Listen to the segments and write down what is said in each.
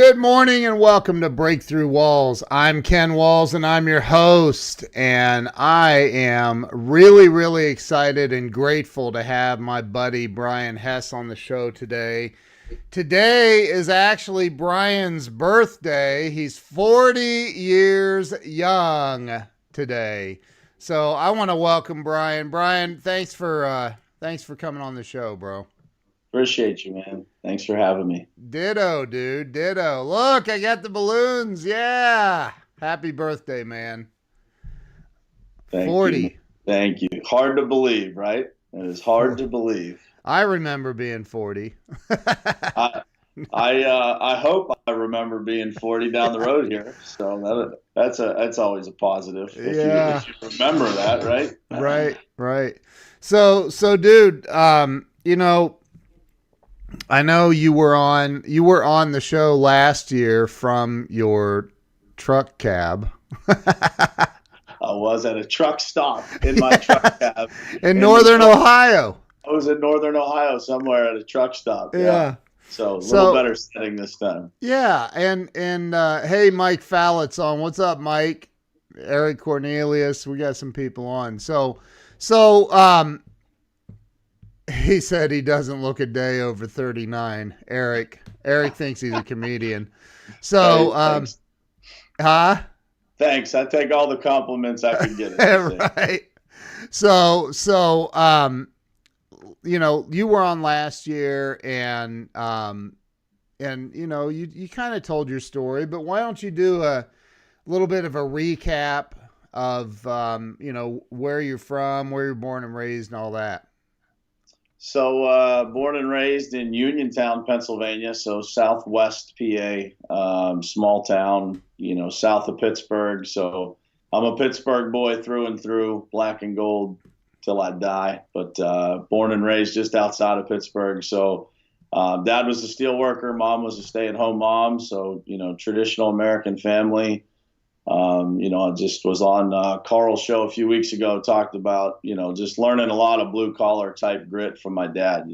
Good morning and welcome to Breakthrough Walls. I'm Ken Walls and I'm your host, and I am really excited and grateful to have my buddy Brian Hess on the show today. Today is actually Brian's birthday. He's 40 years young today. So I want to welcome Brian. Brian, thanks for coming on the show, bro. Appreciate you, man. Thanks for having me. Ditto, dude. Ditto. Look, I got the balloons. Yeah. Happy birthday, man. Thank you. 40. Thank you. Hard to believe, right? It is hard to believe. I remember being 40. I hope I remember being 40 down the road here. So that's always a positive if you remember that, right? Right. So dude, I know you were on the show last year from your truck cab. I was at a truck stop in my truck cab in Northern Ohio. I was in Northern Ohio somewhere at a truck stop. Yeah. So a little better setting this time. Yeah, and hey, Mike Fallett's on. What's up, Mike? Eric Cornelius. We got some people on. So he said he doesn't look a day over 39. Eric thinks he's a comedian. So, hey, thanks. I take all the compliments I can get. Right. So, you were on last year and you kind of told your story, but why don't you do a little bit of a recap of, where you're from, where you're born and raised and all that? So, born and raised in Uniontown, Pennsylvania, so Southwest PA, small town, south of Pittsburgh. So I'm a Pittsburgh boy through and through, black and gold till I die, but born and raised just outside of Pittsburgh. So dad was a steel worker, mom was a stay-at-home mom. So, traditional American family. I just was on Carl's show a few weeks ago, talked about, just learning a lot of blue collar type grit from my dad,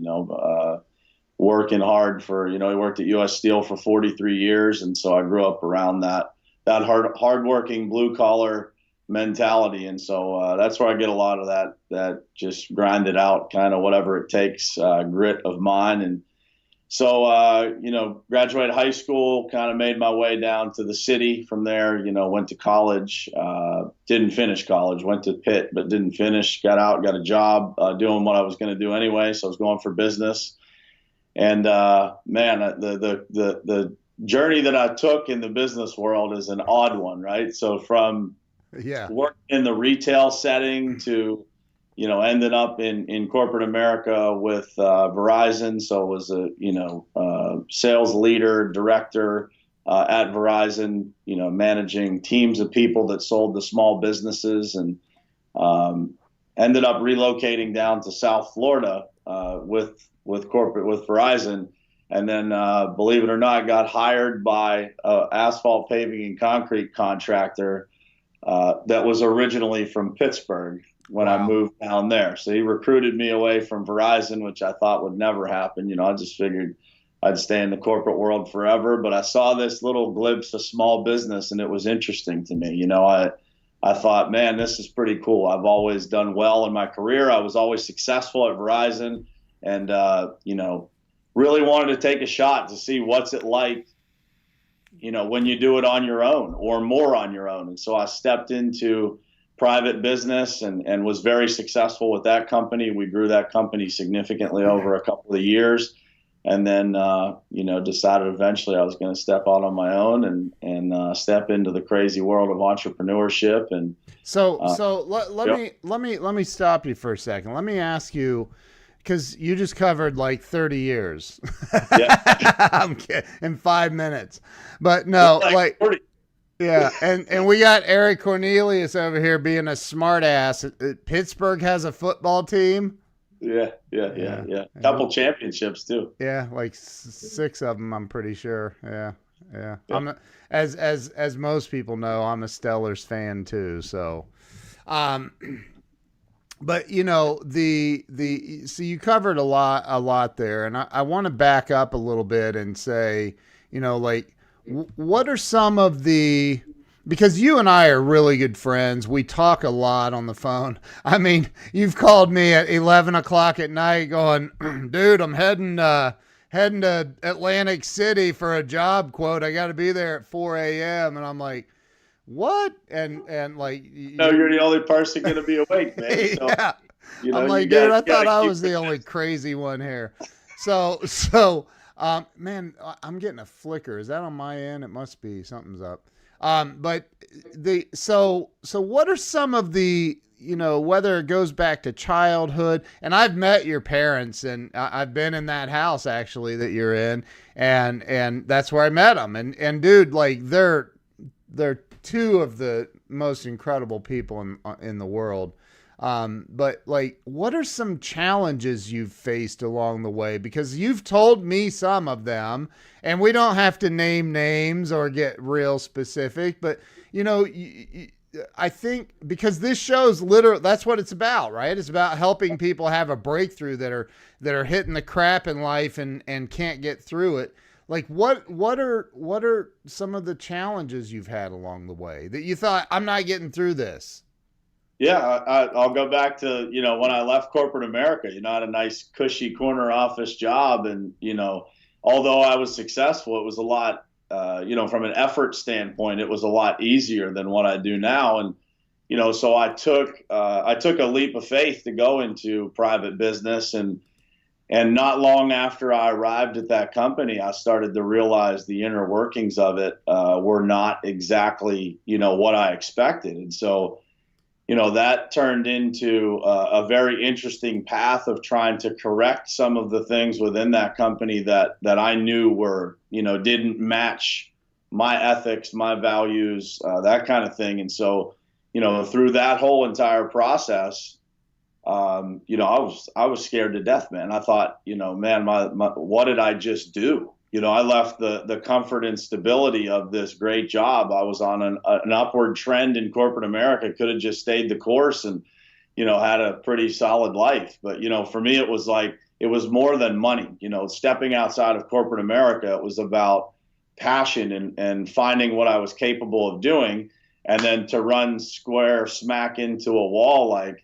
working hard for, he worked at U.S. Steel for 43 years. And so I grew up around that hardworking blue collar mentality. And so that's where I get a lot of that just grind it out, kind of whatever it takes, grit of mine. And so, graduated high school, kind of made my way down to the city from there, went to college, didn't finish college, went to Pitt, but didn't finish, got out, got a job doing what I was going to do anyway. So I was going for business. And, man, the journey that I took in the business world is an odd one, right? So from working in the retail setting to ended up in corporate America with Verizon. So was a sales leader, director at Verizon. Managing teams of people that sold to small businesses, and ended up relocating down to South Florida with Verizon. And then, believe it or not, got hired by an asphalt paving and concrete contractor that was originally from Pittsburgh when I moved down there. So he recruited me away from Verizon, which I thought would never happen. I just figured I'd stay in the corporate world forever. But I saw this little glimpse of small business, and it was interesting to me. I thought, man, this is pretty cool. I've always done well in my career. I was always successful at Verizon, and, really wanted to take a shot to see what's it like, when you do it on your own or more on your own. And so I stepped into private business and was very successful with that company. We grew that company significantly over a couple of years, and then decided eventually I was going to step out on my own and step into the crazy world of entrepreneurship. And let me stop you for a second. Let me ask you, because you just covered like 30 years. Yeah. I'm kidding, in 5 minutes, but no, like 40. Yeah, and we got Eric Cornelius over here being a smart ass. Pittsburgh has a football team. Yeah. Couple championships too. Yeah, like 6 of them, I'm pretty sure. Yeah. I'm as most people know, I'm a Steelers fan too. So, but so you covered a lot there, and I want to back up a little bit and say, like, What are some of the, because you and I are really good friends. We talk a lot on the phone. I mean, you've called me at 11 o'clock at night going, dude, I'm heading to Atlantic City for a job quote. I got to be there at 4 a.m. And I'm like, what? And like, No, you're the only person going to be awake, man. So, yeah. I'm you like, dude, I got thought to I keep was it. the only crazy one here. So, man, I'm getting a flicker. Is that on my end? It must be. Something's up. But so what are some of the, whether it goes back to childhood, and I've met your parents, and I've been in that house actually that you're in, and that's where I met them, and dude, like they're two of the most incredible people in the world. But like, what are some challenges you've faced along the way? Because you've told me some of them, and we don't have to name names or get real specific, but I think because this show's literally, that's what it's about, right? It's about helping people have a breakthrough that are hitting the crap in life and can't get through it. Like what are some of the challenges you've had along the way that you thought, I'm not getting through this? Yeah, I'll go back to, when I left corporate America, I had a nice cushy corner office job. And, although I was successful, it was a lot, from an effort standpoint, it was a lot easier than what I do now. And, so I took a leap of faith to go into private business. And not long after I arrived at that company, I started to realize the inner workings of it were not exactly, what I expected. And so, that turned into a very interesting path of trying to correct some of the things within that company that I knew were, didn't match my ethics, my values, that kind of thing. And so, through that whole entire process, I was scared to death, man. I thought, man, what did I just do? I left the comfort and stability of this great job. I was on an upward trend in corporate America. Could have just stayed the course and, had a pretty solid life. But, for me, it was like, it was more than money. Stepping outside of corporate America, it was about passion and finding what I was capable of doing. And then to run square smack into a wall, like,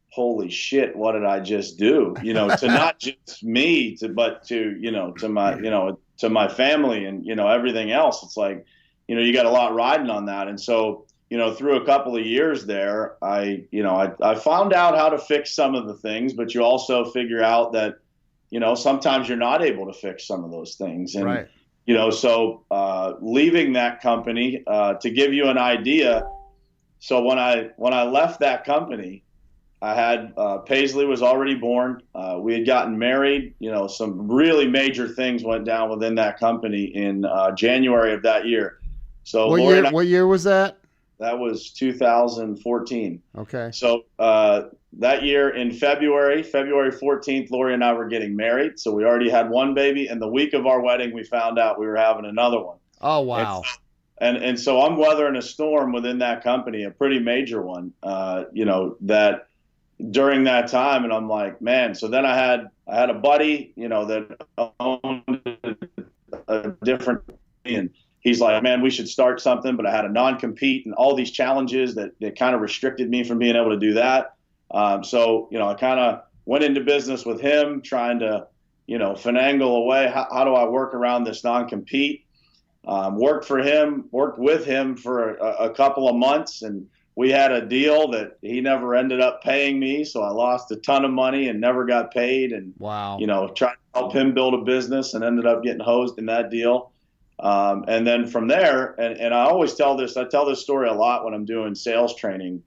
holy shit, what did I just do? To not just me, but to my family and, everything else. It's like, you got a lot riding on that. And so, through a couple of years there, I found out how to fix some of the things, but you also figure out that, sometimes you're not able to fix some of those things. And, Right. So leaving that company, to give you an idea. So when I left that company, I had Paisley was already born. We had gotten married. Some really major things went down within that company in January of that year. So Lori and I, What year was that? that was 2014. Okay. So that year in February 14th, Lori and I were getting married. So we already had one baby. And the week of our wedding, we found out we were having another one. Oh, wow. And so I'm weathering a storm within that company, a pretty major one, that during that time. And I'm like, man, so then I had a buddy, that owned a different, and he's like, man, we should start something. But I had a non-compete and all these challenges that kind of restricted me from being able to do that. So, I kind of went into business with him trying to, finagle away. How do I work around this non-compete? Worked with him for a couple of months, and we had a deal that he never ended up paying me. So I lost a ton of money and never got paid. And, Wow. tried to help him build a business and ended up getting hosed in that deal. And then from there, and I always tell this story a lot when I'm doing sales training.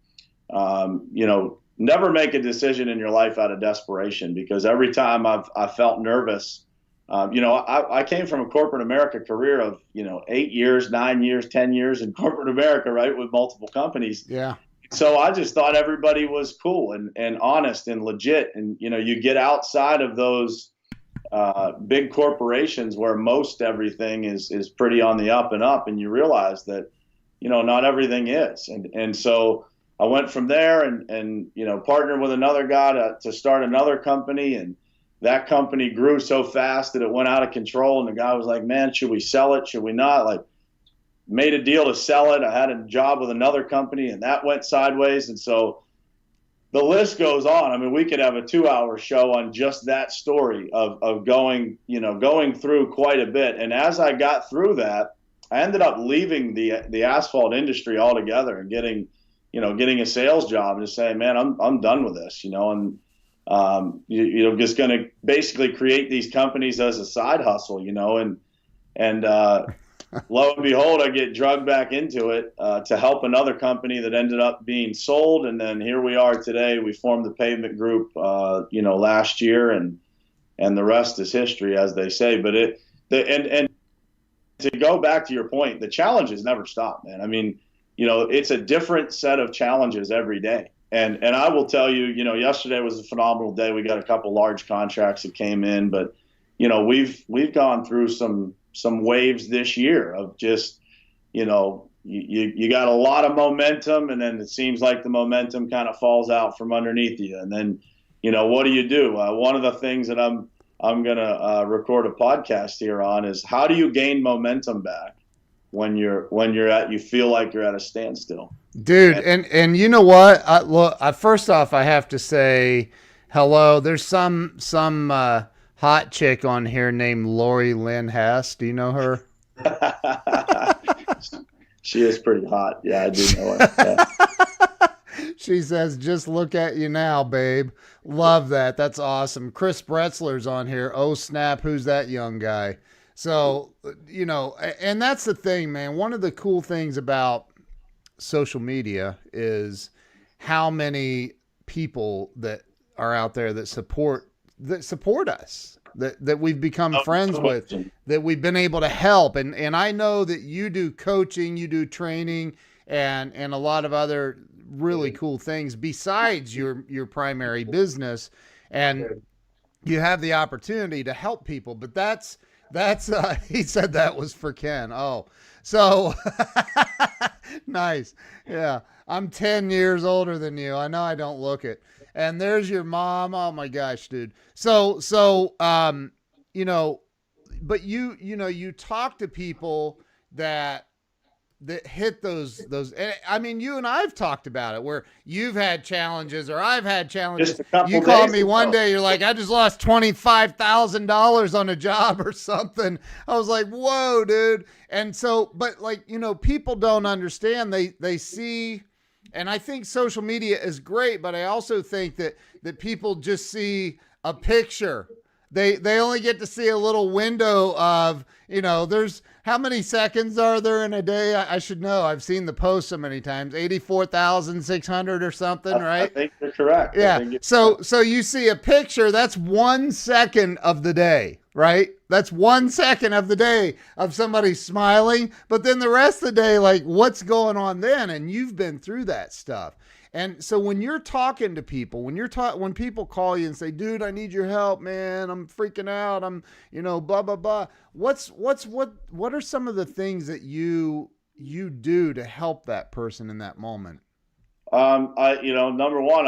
Never make a decision in your life out of desperation, because every time I felt nervous, I came from a corporate America career of, 8 years, 9 years, 10 years in corporate America, right, with multiple companies. Yeah. So I just thought everybody was cool and honest and legit. And, you get outside of those big corporations where most everything is pretty on the up and up, and you realize that, not everything is. And so I went from there and partnered with another guy to start another company. And that company grew so fast that it went out of control. And the guy was like, man, should we sell it? Should we not? Like, made a deal to sell it. I had a job with another company and that went sideways. And so the list goes on. I mean, we could have a 2-hour show on just that story of going through quite a bit. And as I got through that, I ended up leaving the asphalt industry altogether and getting a sales job and just saying, man, I'm done with this, and just going to basically create these companies as a side hustle, and lo and behold, I get drugged back into it to help another company that ended up being sold. And then here we are today. We formed the Pavement Group, last year, and the rest is history, as they say. But and to go back to your point, the challenges never stop, man. I mean, it's a different set of challenges every day. And I will tell you, yesterday was a phenomenal day. We got a couple large contracts that came in, but we've gone through some waves this year of just, you got a lot of momentum, and then it seems like the momentum kind of falls out from underneath you. And then, what do? One of the things that I'm going to record a podcast here on is how do you gain momentum back when you feel like you're at a standstill? Dude, and you know what? Look, first off, I have to say hello. There's some hot chick on here named Lori Lynn Hess. Do you know her? She is pretty hot. Yeah, I do know her. Yeah. She says, just look at you now, babe. Love that. That's awesome. Chris Bretzler's on here. Oh, snap. Who's that young guy? So, and that's the thing, man. One of the cool things about social media is how many people that are out there that support us, that we've become friends with, that we've been able to help. And I know that you do coaching, you do training, and a lot of other really cool things besides your primary business. And you have the opportunity to help people, but that's he said that was for Ken. Oh, so nice. Yeah. I'm 10 years older than you. I know I don't look it. And there's your mom. Oh my gosh, dude. So, but you talk to people that hit those, I mean, you and I've talked about it where you've had challenges or I've had challenges. You called me one day, you're like, I just lost $25,000 on a job or something. I was like, whoa, dude. And so, but people don't understand. They see, and I think social media is great, but I also think that people just see a picture. They only get to see a little window of, there's how many seconds are there in a day? I should know. I've seen the post so many times, 84,600 or something, right? I think you're correct. Yeah. So you see a picture, that's 1 second of the day, right? That's 1 second of the day of somebody smiling, but then the rest of the day, like what's going on then? And you've been through that stuff. And so when you're talking to people, when people call you and say, dude, I need your help, man, I'm freaking out, I'm, blah, blah, blah. What are some of the things that you do to help that person in that moment? Number one,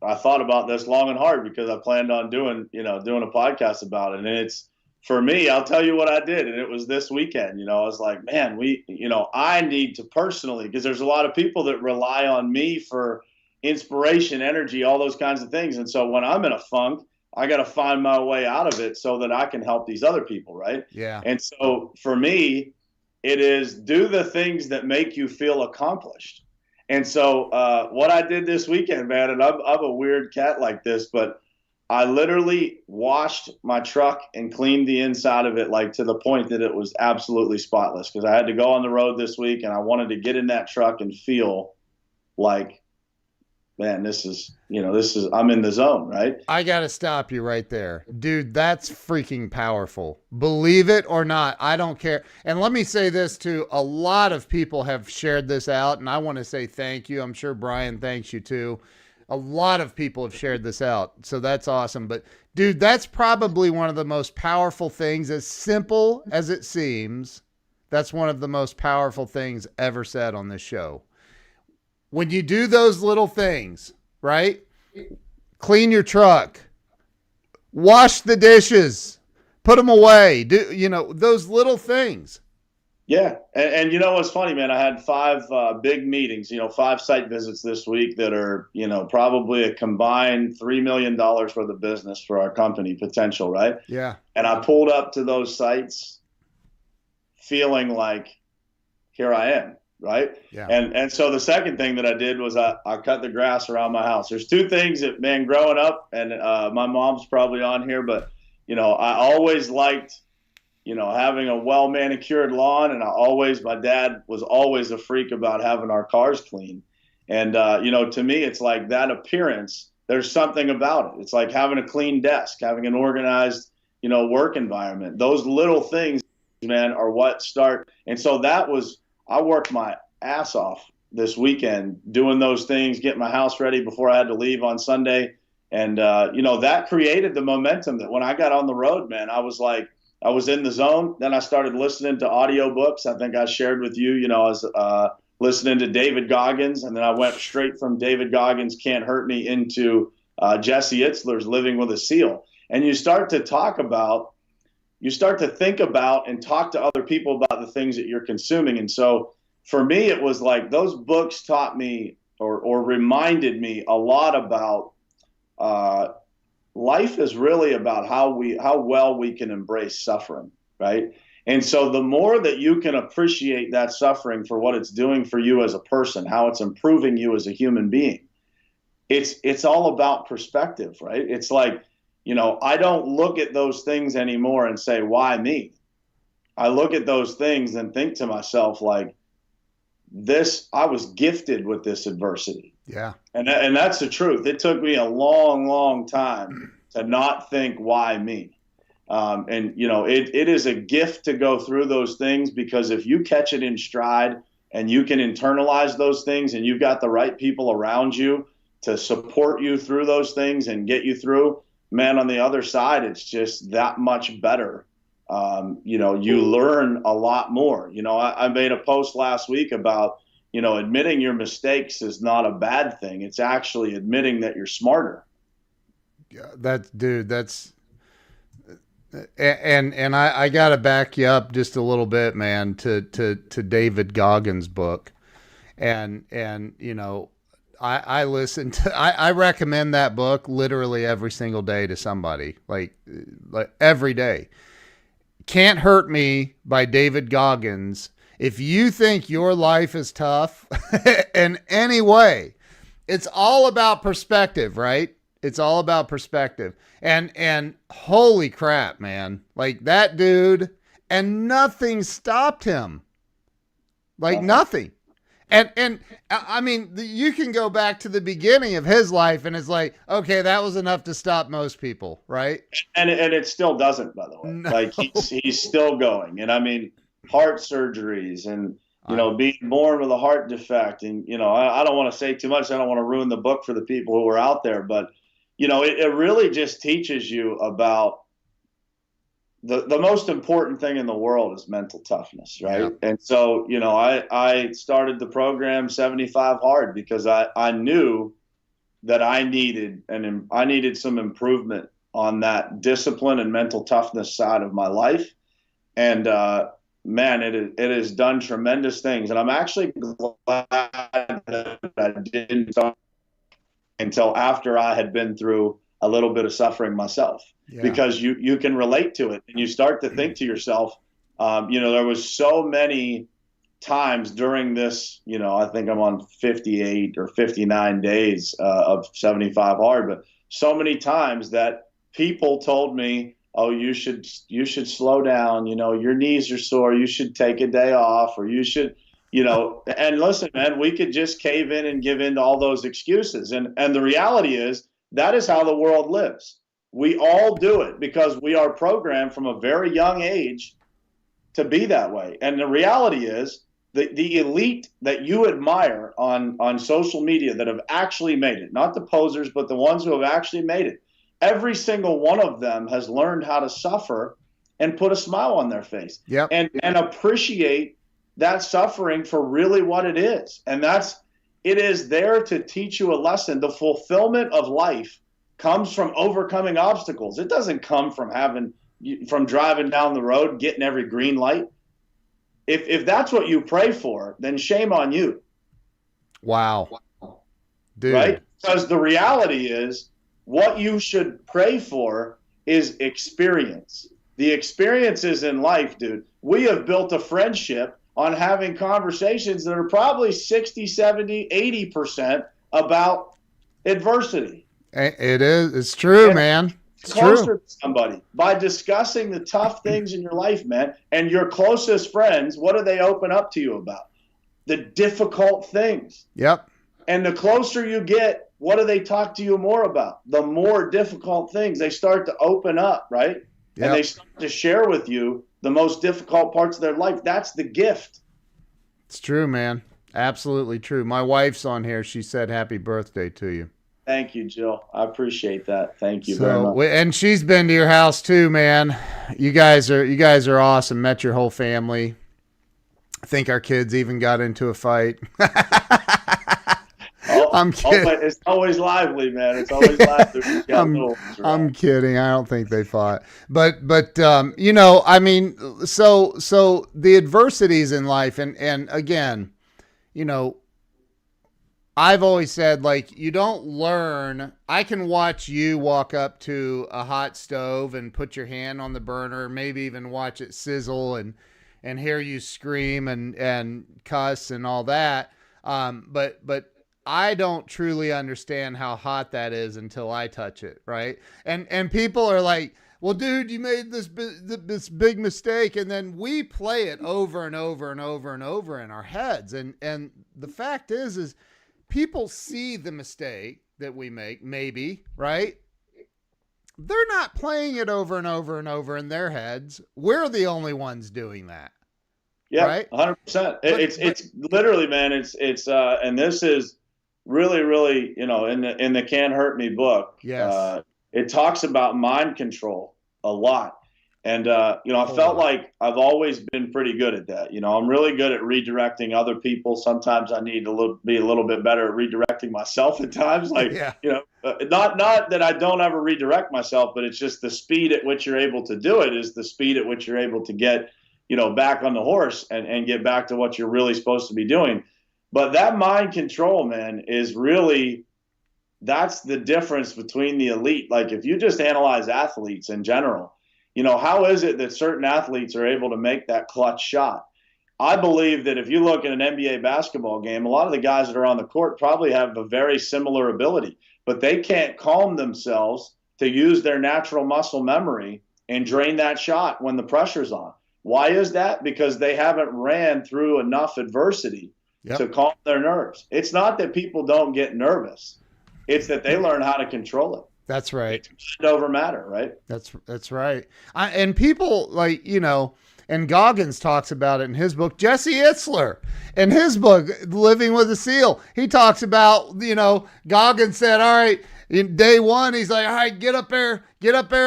I thought about this long and hard because I planned on doing a podcast about it. And it's, for me, I'll tell you what I did. And it was this weekend, I was like, man, I need to personally, because there's a lot of people that rely on me for inspiration, energy, all those kinds of things. And so when I'm in a funk, I got to find my way out of it so that I can help these other people. Right. Yeah. And so for me, it is do the things that make you feel accomplished. And so what I did this weekend, man, and I'm a weird cat like this, but I literally washed my truck and cleaned the inside of it, like to the point that it was absolutely spotless, because I had to go on the road this week and I wanted to get in that truck and feel like, man, this is I'm in the zone, right? I got to stop you right there. Dude, that's freaking powerful. Believe it or not, I don't care. And let me say this too. A lot of people have shared this out, and I want to say thank you. I'm sure Brian thanks you too. A lot of people have shared this out. So that's awesome. But dude, that's probably one of the most powerful things, as simple as it seems. That's one of the most powerful things ever said on this show. When you do those little things, right? Clean your truck, Wash the dishes. Put them away. Do those little things. Yeah, and what's funny, man? I had five big meetings, 5 site visits this week that are, probably a combined $3 million worth of business for our company potential, right? Yeah. And I pulled up to those sites feeling like, here I am, right? Yeah. And so the second thing that I did was I cut the grass around my house. There's two things that, man, growing up, and my mom's probably on here, but I always liked having a well manicured lawn. And my dad was always a freak about having our cars clean. And, to me, it's like that appearance, there's something about it. It's like having a clean desk, having an organized, work environment. Those little things, man, are what start. And so I worked my ass off this weekend doing those things, getting my house ready before I had to leave on Sunday. And, that created the momentum that when I got on the road, man, I was like, I was in the zone. Then I started listening to audiobooks. I think I shared with you, I was listening to David Goggins, and then I went straight from David Goggins' Can't Hurt Me into Jesse Itzler's Living with a Seal. And you start to think about and talk to other people about the things that you're consuming. And so for me, it was like those books taught me or reminded me a lot about life is really about how well we can embrace suffering, right? And so the more that you can appreciate that suffering for what it's doing for you as a person, how it's improving you as a human being, it's all about perspective, right? It's like, I don't look at those things anymore and say, why me? I look at those things and think to myself, like, I was gifted with this adversity. Yeah. And that's the truth. It took me a long, long time to not think, why me? It is a gift to go through those things, because if you catch it in stride and you can internalize those things and you've got the right people around you to support you through those things and get you through, man, on the other side, it's just that much better. You learn a lot more. I made a post last week about, admitting your mistakes is not a bad thing. It's actually admitting that you're smarter. Yeah, and I got to back you up just a little bit, man, to David Goggins' book. And I listen to, I recommend that book literally every single day to somebody, like every day. Can't Hurt Me by David Goggins. If you think your life is tough in any way, it's all about perspective, right? It's all about perspective. And holy crap, man. Like that dude, and nothing stopped him. Like nothing. And I mean, you can go back to the beginning of his life and it's like, okay, that was enough to stop most people, right? And it still doesn't, by the way. No. Like he's still going. And I mean, heart surgeries and, being born with a heart defect. And, I don't want to say too much. I don't want to ruin the book for the people who are out there. But, it really just teaches you about the most important thing in the world is mental toughness, right? Yeah. And so, I started the program 75 Hard because I knew that I needed some improvement on that discipline and mental toughness side of my life. And man, it has done tremendous things. And I'm actually glad that I didn't start until after I had been through a little bit of suffering myself. Yeah. Because you can relate to it and you start to think to yourself, there was so many times during this, I think I'm on 58 or 59 days of 75 Hard, but so many times that people told me, oh, you should slow down, your knees are sore, you should take a day off, or you should, and listen, man, we could just cave in and give in to all those excuses. And the reality is that is how the world lives. We all do it because we are programmed from a very young age to be that way. And the reality is the elite that you admire on social media that have actually made it, not the posers, but the ones who have actually made it, every single one of them has learned how to suffer and put a smile on their face. Yep. And appreciate that suffering for really what it is. And it is there to teach you a lesson. The fulfillment of life comes from overcoming obstacles. It doesn't come from from driving down the road, getting every green light. If that's what you pray for, then shame on you. Wow. Dude. Right? Because the reality is what you should pray for is experience. The experiences in life, dude. We have built a friendship on having conversations that are probably 60, 70, 80% about adversity. It is. It's true, and man. It's closer true. to somebody by discussing the tough things in your life, man. And your closest friends, what do they open up to you about? The difficult things. Yep. And the closer you get, what do they talk to you more about? The more difficult things. They start to open up, right? Yep. And they start to share with you the most difficult parts of their life. That's the gift. It's true, man. Absolutely true. My wife's on here. She said happy birthday to you. Thank you, Jill. I appreciate that. Thank you very much. And she's been to your house too, man. You guys are awesome. Met your whole family. I think our kids even got into a fight. I'm kidding. It's always lively, man. It's always lively. I'm kidding. I don't think they fought. But you know, I mean, so the adversities in life, and again, you know, I've always said, like, you don't learn. I can watch you walk up to a hot stove and put your hand on the burner, maybe even watch it sizzle and hear you scream and cuss and all that. But I don't truly understand how hot that is until I touch it, right? And people are like, well, dude, you made this big mistake, and then we play it over and over and over and over in our heads. And the fact is people see the mistake that we make, maybe, right? They're not playing it over and over and over in their heads. We're the only ones doing that. Yeah, right? 100%. It's literally, man. It's and this is really, really, you know, in the Can't Hurt Me book. Yes. It talks about mind control a lot. And, you know, I felt like I've always been pretty good at that. You know, I'm really good at redirecting other people. Sometimes I need to be a little bit better at redirecting myself at times. Like, you know, not that I don't ever redirect myself, but it's just the speed at which you're able to do it is the speed at which you're able to get, you know, back on the horse and get back to what you're really supposed to be doing. But that mind control, man, is really, that's the difference between the elite. Like, if you just analyze athletes in general, you know, how is it that certain athletes are able to make that clutch shot? I believe that if you look at an NBA basketball game, a lot of the guys that are on the court probably have a very similar ability, but they can't calm themselves to use their natural muscle memory and drain that shot when the pressure's on. Why is that? Because they haven't ran through enough adversity to calm their nerves. It's not that people don't get nervous. It's that they learn how to control it. That's right. It's mind over matter, right? That's right. And people, like, you know, and Goggins talks about it in his book. Jesse Itzler, in his book, Living with a SEAL, he talks about, you know, Goggins said, all right, in day one, he's like, all right, get up there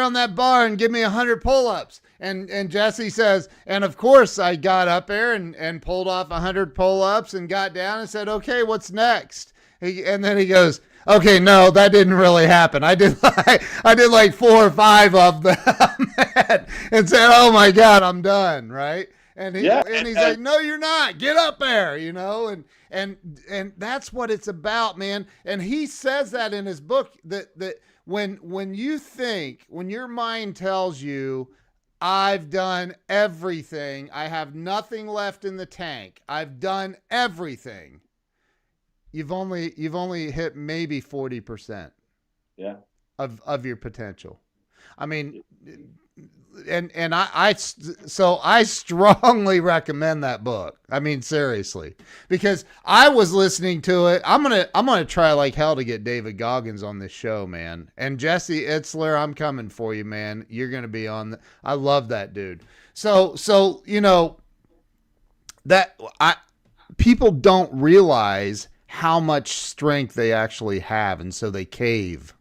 on that bar and give me 100 pull-ups. And Jesse says, and of course I got up there and pulled off 100 pull-ups and got down and said, okay, what's next? And then he goes, okay, no, that didn't really happen. I did like 4 or 5 of them and said, oh my God, I'm done. Right. And he's like, no, you're not. Get up there, you know, and that's what it's about, man. And he says that in his book that when your mind tells you, I've done everything, I have nothing left in the tank, I've done everything, you've only hit maybe 40% of your potential. I mean, and I strongly recommend that book. I mean, seriously, because I was listening to it. I'm gonna try like hell to get David Goggins on this show, man. And Jesse Itzler, I'm coming for you, man. You're gonna be on. I love that dude. So you know that people don't realize how much strength they actually have, and so they cave.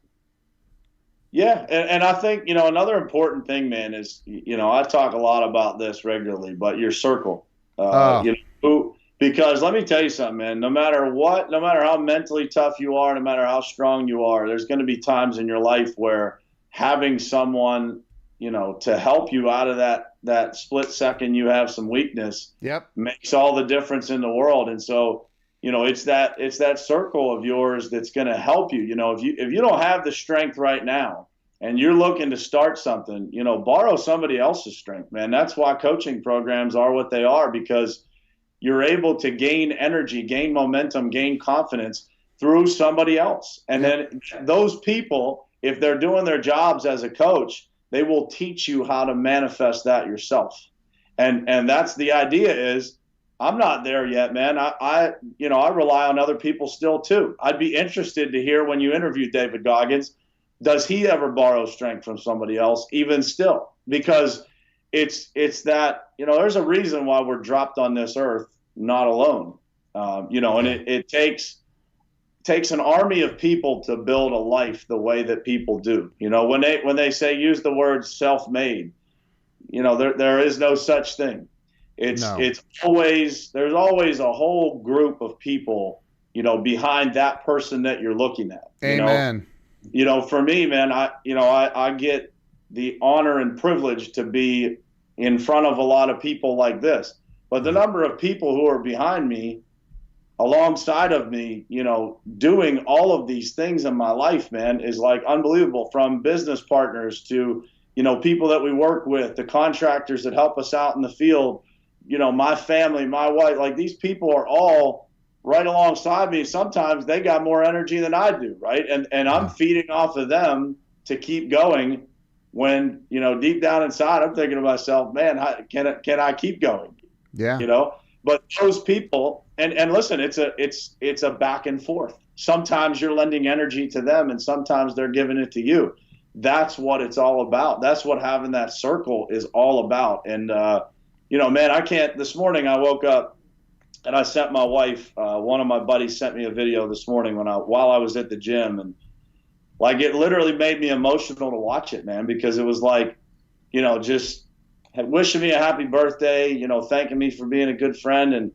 Yeah, and I think, you know, another important thing, man, is, you know, I talk a lot about this regularly, but your circle, you know, Because let me tell you something, man, no matter what, no matter how mentally tough you are, no matter how strong you are, there's going to be times in your life where having someone, to help you out of that split second you have some weakness Yep. makes all the difference in the world. And so, it's that circle of yours that's going to help you. If you don't have the strength right now and you're looking to start something, borrow somebody else's strength, man. That's why coaching programs are what they are, because you're able to gain energy, gain momentum, gain confidence through somebody else. And then those people, if they're doing their jobs as a coach, they will teach you how to manifest that yourself. And that's the idea. Is I'm not there yet, man. I rely on other people still too. I'd be interested to hear, when you interview David Goggins, does he ever borrow strength from somebody else even still? Because it's that, there's a reason why we're dropped on this earth not alone. And it takes an army of people to build a life the way that people do. When they say, use the word self-made, there is no such thing. There's always a whole group of people, behind that person that you're looking at. Amen. For me, man, I get the honor and privilege to be in front of a lot of people like this. But the number of people who are behind me, alongside of me, doing all of these things in my life, man, is like unbelievable. From business partners to, people that we work with, the contractors that help us out in the field, my family, my wife, like these people are all right alongside me. Sometimes they got more energy than I do, right? And I'm feeding off of them to keep going, when, deep down inside, I'm thinking to myself, man, can I keep going? Yeah. But those people, and listen, it's a back and forth. Sometimes you're lending energy to them, and sometimes they're giving it to you. That's what it's all about. That's what having that circle is all about. And, man, this morning I woke up and I sent my wife, one of my buddies sent me a video this morning while I was at the gym, and like, it literally made me emotional to watch it, man, because it was like, just wishing me a happy birthday, thanking me for being a good friend. And,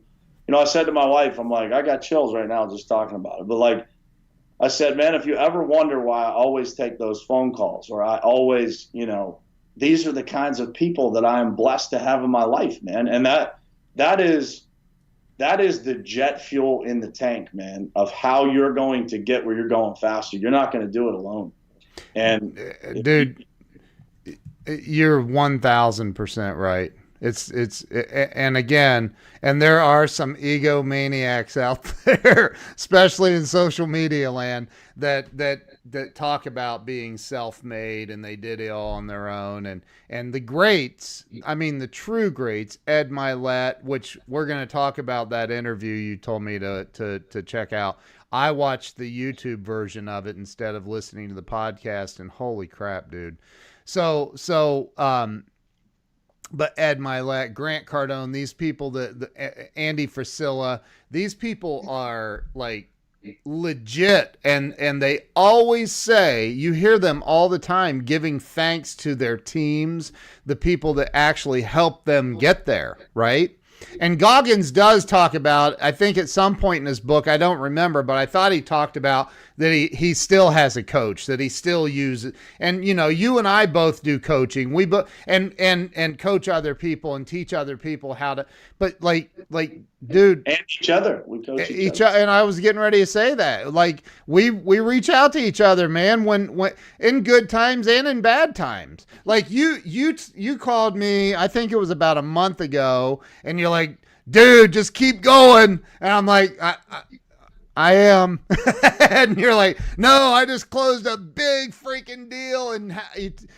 I said to my wife, I'm like, I got chills right now just talking about it. But like I said, man, if you ever wonder why I always take those phone calls, or I always, these are the kinds of people that I am blessed to have in my life, man. And that is the jet fuel in the tank, man, of how you're going to get where you're going faster. You're not going to do it alone. And dude, you're 1,000% right. And again, and there are some egomaniacs out there, especially in social media land, that talk about being self-made and they did it all on their own. And the greats, I mean, the true greats, Ed Milet, which we're going to talk about that interview you told me to check out. I watched the YouTube version of it instead of listening to the podcast, and holy crap, dude. But Ed Milet, Grant Cardone, these people, Andy Frisilla, these people are like legit, and they always say, you hear them all the time giving thanks to their teams, the people that actually help them get there, right? And Goggins does talk about, I think at some point in his book, I don't remember, but I thought he talked about that he still has a coach, that he still uses. And, you and I both do coaching. We and coach other people and teach other people how to, but like, dude. And each other. We coach each other. And I was getting ready to say that. Like, we reach out to each other, man, when in good times and in bad times. Like you called me, I think it was about a month ago, and you're like, dude, just keep going. And I'm like, I am. And you're like, no, I just closed a big freaking deal, and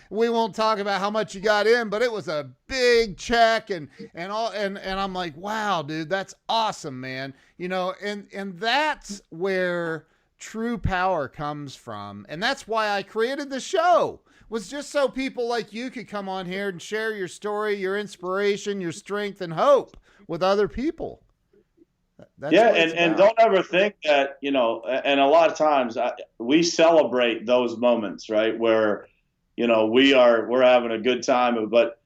we won't talk about how much you got in, but it was a big check and all. And I'm like, wow, dude, that's awesome, man. And that's where true power comes from. And that's why I created the show, was just so people like you could come on here and share your story, your inspiration, your strength and hope with other people. And don't ever think that, and a lot of times we celebrate those moments, right? Where, we're having a good time, but,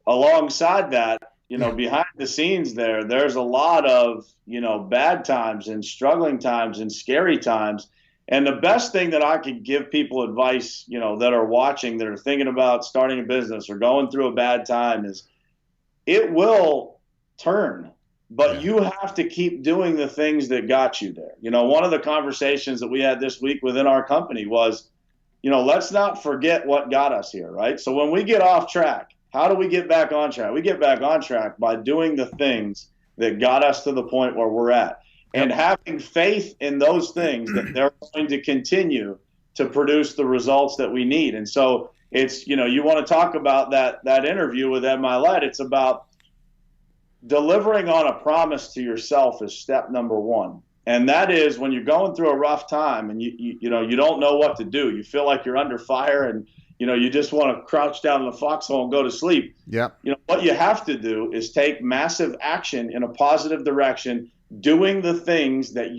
alongside that, behind the scenes there's a lot of, bad times and struggling times and scary times. And the best thing that I could give people advice, that are watching, that are thinking about starting a business or going through a bad time is it will turn, but you have to keep doing the things that got you there. One of the conversations that we had this week within our company was, let's not forget what got us here, right? So when we get off track, how do we get back on track? We get back on track by doing the things that got us to the point where we're at, and having faith in those things that they're going to continue to produce the results that we need. And so it's, you want to talk about that interview with Ed Milet. It's about delivering on a promise to yourself is step number one. And that is when you're going through a rough time and you don't know what to do. You feel like you're under fire and you just want to crouch down in the foxhole and go to sleep. Yeah. What you have to do is take massive action in a positive direction, doing the things that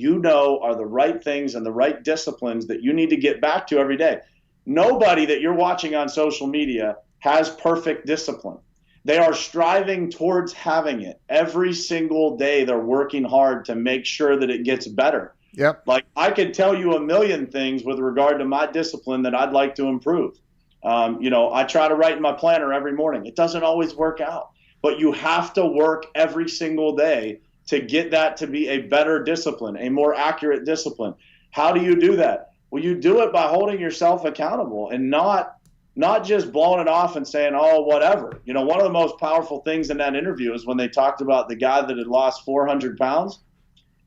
are the right things and the right disciplines that you need to get back to every day. Nobody that you're watching on social media has perfect discipline. They are striving towards having it. Every single day they're working hard to make sure that it gets better. Yep. Like I could tell you a million things with regard to my discipline that I'd like to improve. I try to write in my planner every morning. It doesn't always work out, but you have to work every single day to get that to be a better discipline, a more accurate discipline. How do you do that? Well, you do it by holding yourself accountable and not just blowing it off and saying, oh, whatever. One of the most powerful things in that interview is when they talked about the guy that had lost 400 pounds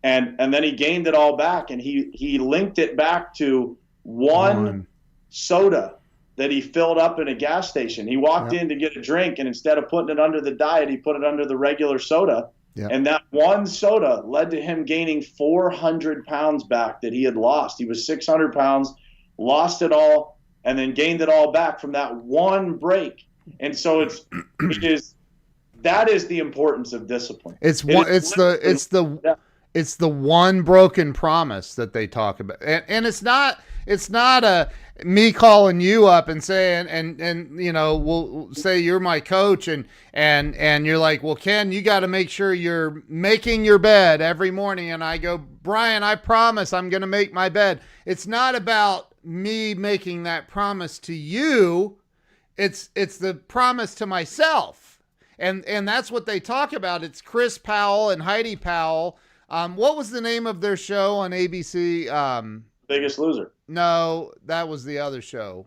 and then he gained it all back, and he linked it back to one soda that he filled up in a gas station. He walked in to get a drink, and instead of putting it under the diet, he put it under the regular soda. Yep. And that one soda led to him gaining 400 pounds back that he had lost. He was 600 pounds, lost it all, and then gained it all back from that one break. And so that is the importance of discipline. It's the one broken promise that they talk about. And it's not me calling you up and saying, and we'll say you're my coach and you're like, well, Ken, you got to make sure you're making your bed every morning. And I go, Brian, I promise I'm going to make my bed. It's not about me making that promise to you. It's the promise to myself. And that's what they talk about. It's Chris Powell and Heidi Powell. What was the name of their show on ABC? Biggest Loser. No, that was the other show.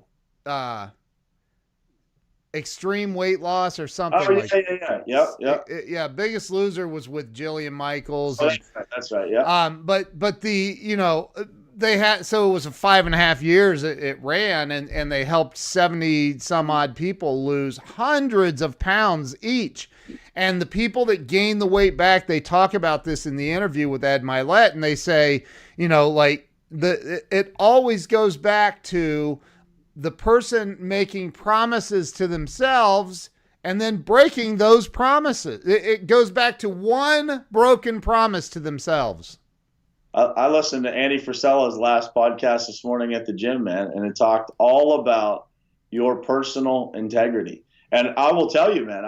Extreme Weight Loss or something. Oh, yeah. Yep. Yeah, Biggest Loser was with Jillian Michaels. Oh, that's right. Yeah. But they had, so it was 5.5 years it ran, and they helped 70 some odd people lose hundreds of pounds each. And the people that gained the weight back, they talk about this in the interview with Ed Milet, and they say, it always goes back to the person making promises to themselves and then breaking those promises. It goes back to one broken promise to themselves. I listened to Andy Frisella's last podcast this morning at the gym, man, and it talked all about your personal integrity. And I will tell you, man,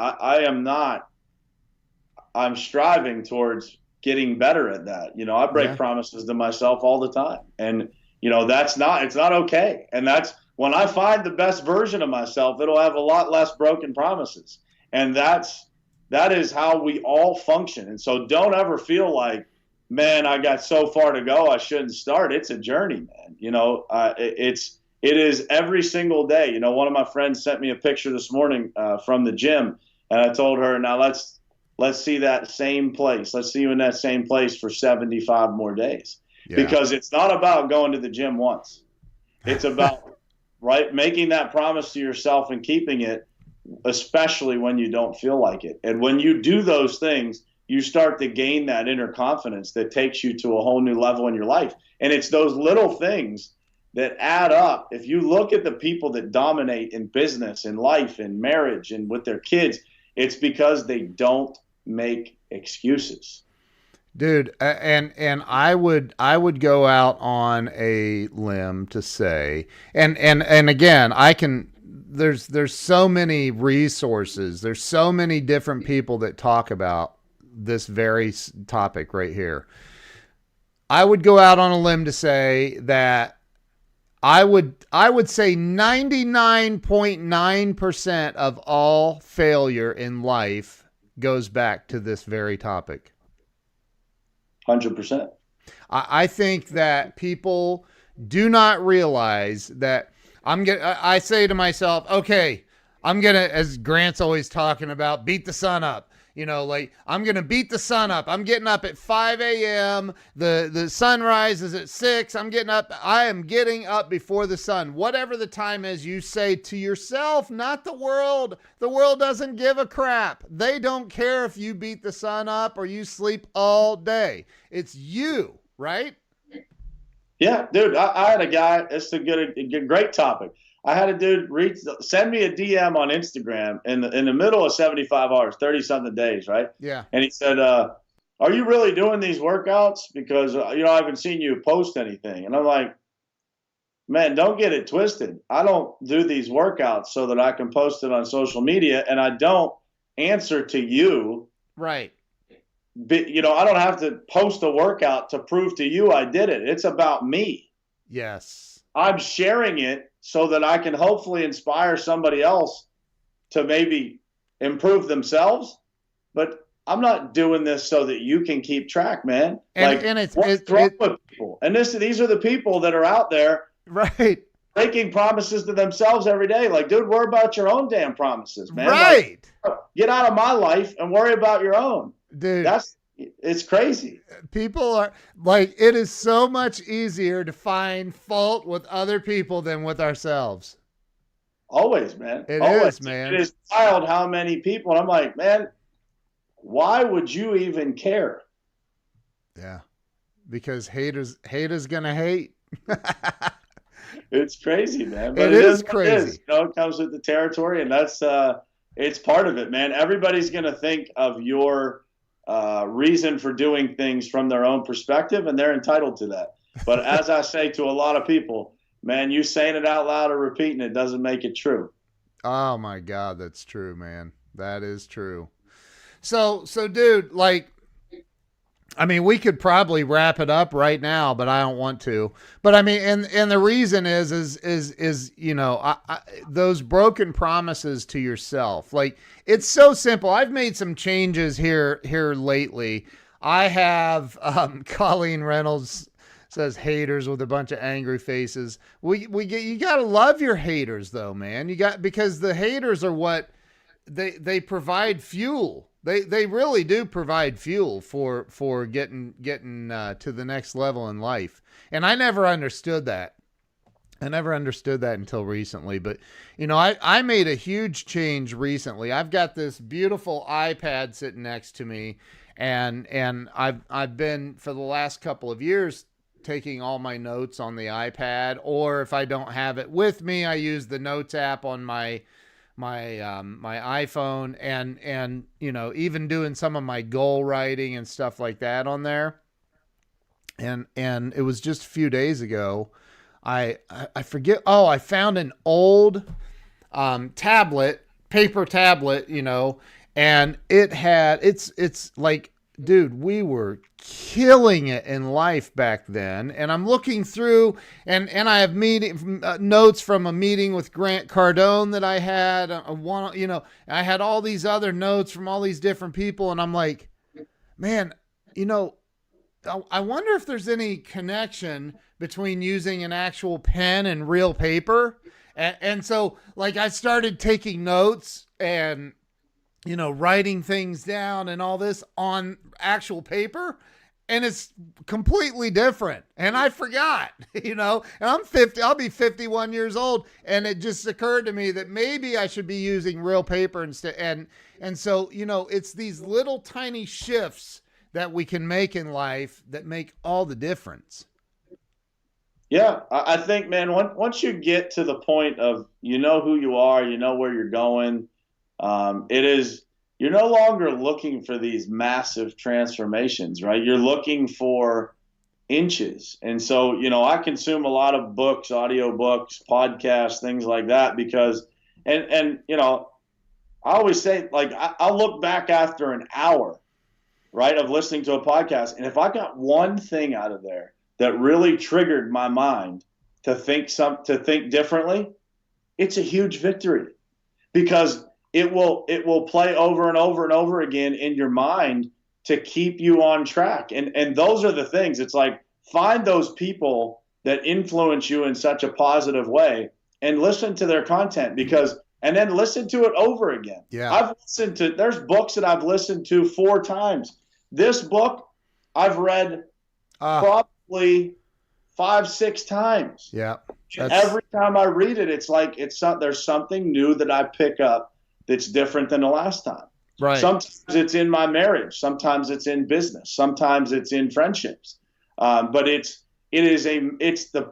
I'm striving towards getting better at that. I break promises to myself all the time. And, it's not okay. And that's when I find the best version of myself, it'll have a lot less broken promises. And that is how we all function. And so don't ever feel like, man, I got so far to go, I shouldn't start. It's a journey, man. It is every single day. One of my friends sent me a picture this morning from the gym, and I told her, now let's see that same place. Let's see you in that same place for 75 more days. Yeah. Because it's not about going to the gym once. It's about making that promise to yourself and keeping it, especially when you don't feel like it. And when you do those things, you start to gain that inner confidence that takes you to a whole new level in your life. And it's those little things that add up. If you look at the people that dominate in business, in life, in marriage, and with their kids, it's because they don't make excuses. Dude, and I would go out on a limb to say, and again, there's so many resources. There's so many different people that talk about this very topic right here. I would go out on a limb to say that I would say 99.9% of all failure in life goes back to this very topic. 100%. I think that people do not realize that I say to myself, okay, I'm going to, as Grant's always talking about, beat the sun up. Like, I'm going to beat the sun up. I'm getting up at 5 a.m. The sunrise is at 6. I am getting up before the sun. Whatever the time is, you say to yourself, not the world. The world doesn't give a crap. They don't care if you beat the sun up or you sleep all day. It's you, right? Yeah, dude, I had a guy, it's a great topic. I had a dude send me a DM on Instagram in the middle of 75 hours, 30-something days, right? Yeah. And he said, are you really doing these workouts? Because, I haven't seen you post anything. And I'm like, man, don't get it twisted. I don't do these workouts so that I can post it on social media, and I don't answer to you. Right. I don't have to post a workout to prove to you I did it. It's about me. Yes. I'm sharing it so that I can hopefully inspire somebody else to maybe improve themselves. But I'm not doing this so that you can keep track, man. What's wrong with people? And these are the people that are out there, right, breaking promises to themselves every day. Like, dude, worry about your own damn promises, man. Right. Like, get out of my life and worry about your own. Dude, it's crazy. People are like, it is so much easier to find fault with other people than with ourselves. Always, man. It Always. is, man. It is wild how many people. And I'm like, man, why would you even care? Yeah, because haters gonna hate. It's crazy, man. But it is crazy. It comes with the territory, and that's it's part of it, man. Everybody's gonna think of your reason for doing things from their own perspective, and they're entitled to that. But as I say to a lot of people, man, you saying it out loud or repeating it doesn't make it true. Oh my God, that's true, man. That is true. So dude, like, I mean, we could probably wrap it up right now, but I don't want to. But I mean, and the reason is those broken promises to yourself. Like, it's so simple. I've made some changes here lately. I have Colleen Reynolds says haters with a bunch of angry faces. You got to love your haters though, man. Because the haters are what they provide fuel. They really do provide fuel for getting to the next level in life. And I never understood that. I never understood that until recently. But, I made a huge change recently. I've got this beautiful iPad sitting next to me, and I've been for the last couple of years taking all my notes on the iPad, or if I don't have it with me, I use the Notes app on my iPhone, and even doing some of my goal writing and stuff like that on there. And it was just a few days ago, I forget. Oh, I found an old paper tablet, and it's like, dude, we were killing it in life back then. And I'm looking through, and I have notes from a meeting with Grant Cardone that I had. I had all these other notes from all these different people, and I'm like, man, I wonder if there's any connection between using an actual pen and real paper. And so, like, I started taking notes and writing things down and all this on actual paper, and it's completely different. And I forgot, and I'm 50, I'll be 51 years old. And it just occurred to me that maybe I should be using real paper instead. And so, it's these little tiny shifts that we can make in life that make all the difference. Yeah, I think, man, once you get to the point of, who you are, where you're going, you're no longer looking for these massive transformations, right? You're looking for inches. And so, I consume a lot of books, audio books, podcasts, things like that, because And I always say, like, I'll look back after an hour, right, of listening to a podcast, and if I got one thing out of there that really triggered my mind to think differently, it's a huge victory, because it will play over and over and over again in your mind to keep you on track. And those are the things. It's like, find those people that influence you in such a positive way and listen to their content, and then listen to it over again. Yeah. There's books that I've listened to 4 times. This book I've read probably 5, 6 times. Yeah. Every time I read it, it's like there's something new that I pick up that's different than the last time. Right. Sometimes it's in my marriage. Sometimes it's in business. Sometimes it's in friendships. But it's the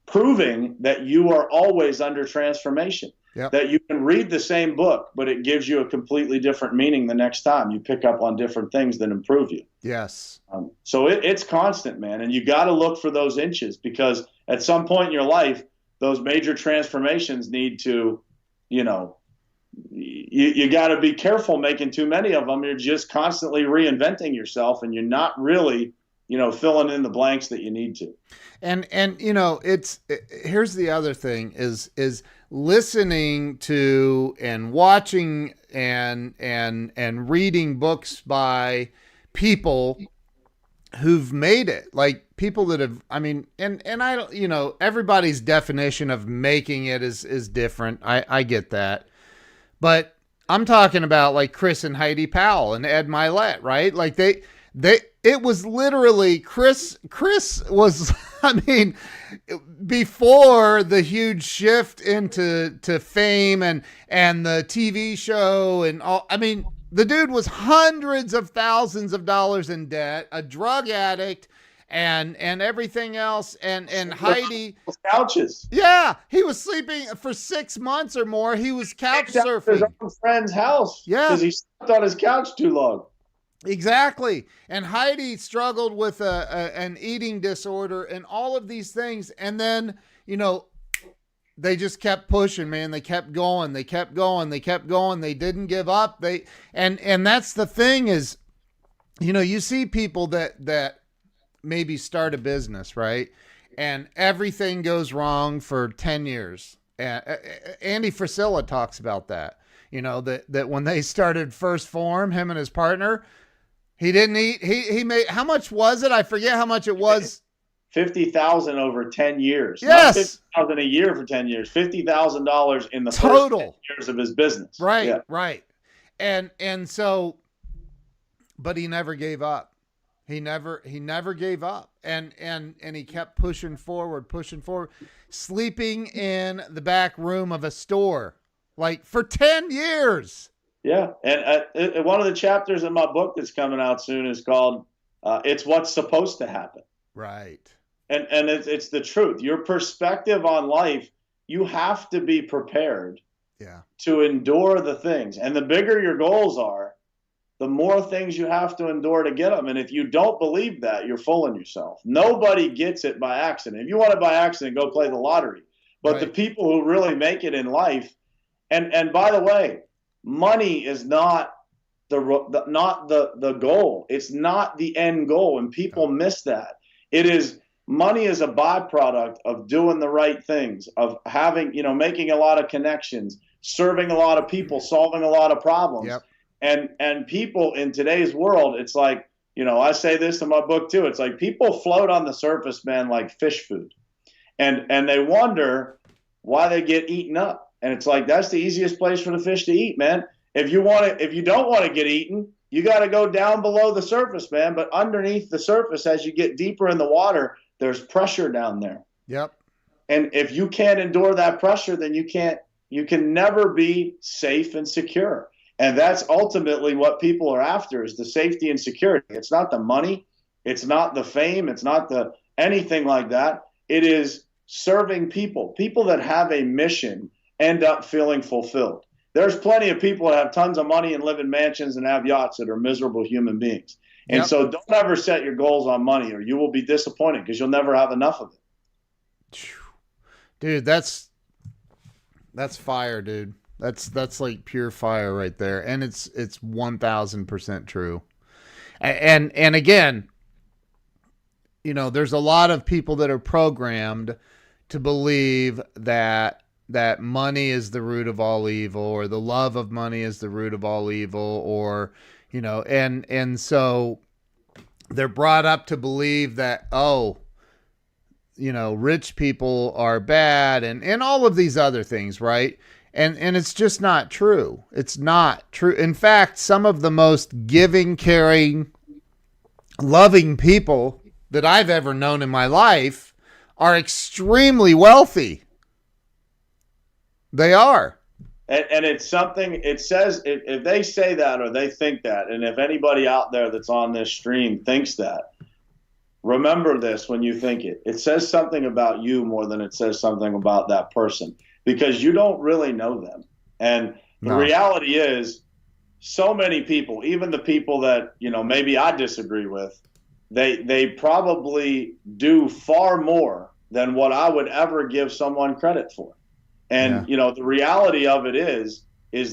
proving that you are always under transformation. Yep. That you can read the same book, but it gives you a completely different meaning the next time. You pick up on different things that improve you. Yes. So it's constant, man. And you got to look for those inches, because at some point in your life, those major transformations need to, you got to be careful making too many of them. You're just constantly reinventing yourself, and you're not really, filling in the blanks that you need to. And here's the other thing is listening to and watching and reading books by people who've made it, like people that have, and I don't, everybody's definition of making it is different. I get that. But I'm talking about like Chris and Heidi Powell and Ed Milet, right? Like it was literally Chris was, before the huge shift into fame and the TV show and all, the dude was hundreds of thousands of dollars in debt, a drug addict, and everything else. And Heidi, couches. Yeah, he was sleeping for 6 months or more. He was couch surfing. His own friend's house. Yeah, because he slept on his couch too long. Exactly. And Heidi struggled with an eating disorder and all of these things. And then, they just kept pushing, man. They kept going. They kept going. They kept going. They didn't give up. And that's the thing is, you see people that maybe start a business, right? And everything goes wrong for 10 years. Andy Frisella talks about that, that when they started First Form, him and his partner, he didn't eat. He made, how much was it? I forget how much it was. 50,000 over 10 years. Yes. Not 50,000 a year for 10 years. $50,000 in the total first 10 years of his business. Right. Yeah. Right. And so, but he never gave up. He never gave up. And he kept pushing forward, sleeping in the back room of a store, like for 10 years. Yeah. And one of the chapters in my book that's coming out soon is called It's What's Supposed to Happen. Right. And it's the truth. Your perspective on life, you have to be prepared to endure the things. And the bigger your goals are, the more things you have to endure to get them. And if you don't believe that, you're fooling yourself. Nobody gets it by accident. If you want it by accident, go play the lottery. But right. The people who really make it in life, and by the way, money is not the goal. It's not the end goal, and people miss that. Money is a byproduct of doing the right things, of having, making a lot of connections, serving a lot of people, solving a lot of problems. Yep. And people in today's world, it's like, I say this in my book too. It's like people float on the surface, man, like fish food. And they wonder why they get eaten up. And it's like, that's the easiest place for the fish to eat, man. If you don't want to get eaten, you got to go down below the surface, man. But underneath the surface, as you get deeper in the water, there's pressure down there. Yep. And if you can't endure that pressure, then you can never be safe and secure. And that's ultimately what people are after, is the safety and security. It's not the money. It's not the fame. It's not the anything like that. It is serving people. People that have a mission end up feeling fulfilled. There's plenty of people that have tons of money and live in mansions and have yachts that are miserable human beings. And so don't ever set your goals on money, or you will be disappointed because you'll never have enough of it. Dude, that's That's fire, dude. That's like pure fire right there, and it's 1,000% true. And again, there's a lot of people that are programmed to believe that money is the root of all evil, or the love of money is the root of all evil, or and so they're brought up to believe that, rich people are bad, and all of these other things, right? And it's just not true. It's not true. In fact, some of the most giving, caring, loving people that I've ever known in my life are extremely wealthy. They are. And it's something, it says, if they say that or they think that, and if anybody out there that's on this stream thinks that, remember this when you think it. It says something about you more than it says something about that person, because you don't really know them. And the reality is, so many people, even the people that, maybe I disagree with, they probably do far more than what I would ever give someone credit for. And, the reality of it is